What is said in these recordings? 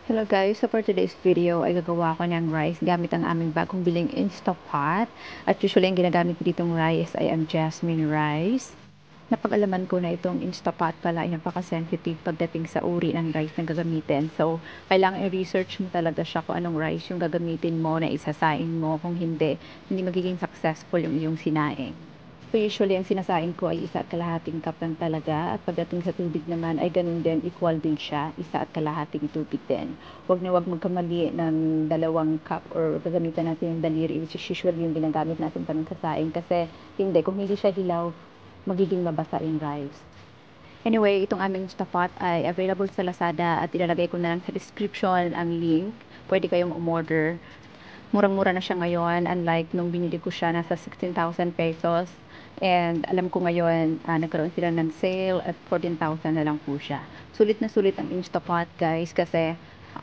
Hello guys, so for today's video ay gagawa ko ng rice gamit ang aming bagong biling Instapot. At usually ang ginagamit ko ditong rice ay ang jasmine rice. Napag-alaman ko na itong Instapot pala ay napaka-sensitive pagdating sa uri ng rice na gagamitin. So, kailangan i-research mo talaga siya kung anong rice yung gagamitin mo na isasaing mo. Kung hindi magiging successful yung iyong sinaing. So usually ang sinasain ko ay 1.5 cup lang talaga at pagdating sa tubig naman ay ganun din, equal din siya, 1.5 tubig din. Huwag na huwag magkamali ng 2 cup or gagamitan natin yung daliri, which is usually yung ginagamit natin pang sasain kasi kung hindi siya hilaw, magiging mabasa yung rice. Anyway, itong aming Instapot ay available sa Lazada at ilalagay ko na lang sa description ang link. Pwede kayong umorder. Murang-mura na siya ngayon, unlike nung binili ko siya nasa 16,000 pesos. And alam ko ngayon, nagkaroon sila ng sale at 14,000 na lang po siya. Sulit na sulit ang Instapot guys kasi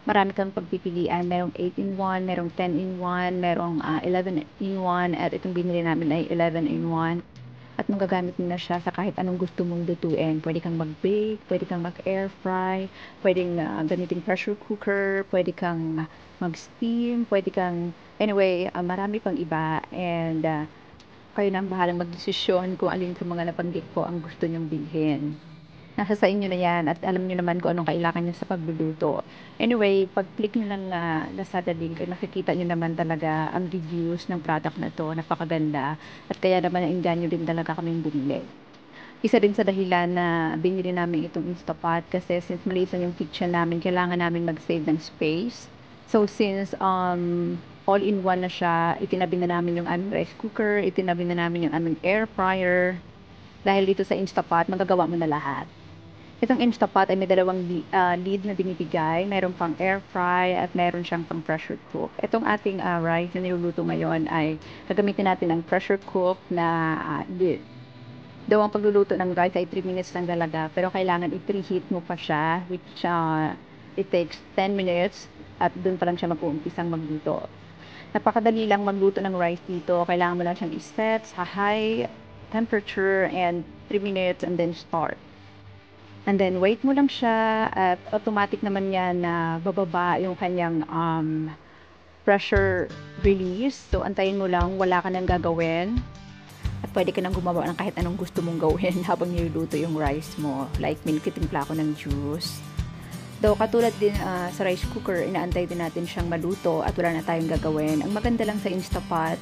marami kang pagpipilian. Merong 8-in-1, merong 10-in-1, merong 11-in-1 at itong binili namin ay 11-in-1. At magagamit mo na siya sa kahit anong gusto mong lutuin. Pwede kang mag-bake, pwede kang mag-air fry, pwedeng gamitin pressure cooker, pwede kang mag-steam, pwede kang, anyway, marami pang iba. And kayo na ang bahalang magdesisyon kung alin sa mga nabanggit ko ang gusto nyong bilhin. Nasa sa inyo na yan at alam niyo naman kung anong kailangan niyo sa pagluluto. Anyway, pag-click niyo lang na Lazada link, ay makikita niyo naman talaga ang reviews ng product na to. Napakaganda. At kaya naman nainganyo din talaga kaming bumili. Isa din sa dahilan na binili namin itong Instapot kasi since maliit lang yung kitchen namin, kailangan namin mag-save ng space. So since all-in-one na siya, itinabi na namin yung aming rice cooker, itinabi na namin yung aming air fryer. Dahil dito sa Instapot, magagawa mo na lahat. Itong Instapot ay may dalawang lead na binibigay. Meron pang air fry at meron siyang pang pressure cook. Itong ating rice na niluluto ngayon ay gagamitin natin ang pressure cook na lid. Daw ang pagluluto ng rice ay 3 minutes lang talaga, pero kailangan i-preheat mo pa siya, which it takes 10 minutes at dun pa lang siya mag-uumpisang magluto. Napakadali lang magluto ng rice dito. Kailangan mo lang siyang i-set sa high temperature and 3 minutes and then start. And then wait mo lang siya at automatic naman yan na bababa yung kanyang pressure release. So antayin mo lang, wala ka nang gagawin. At pwede ka nang gumawa ng kahit anong gusto mong gawin habang niluluto yung rice mo. Like minigitimpla ko ng juice. Though katulad din sa rice cooker, inaantay din natin siyang maluto at wala na tayong gagawin. Ang maganda lang sa Instapot,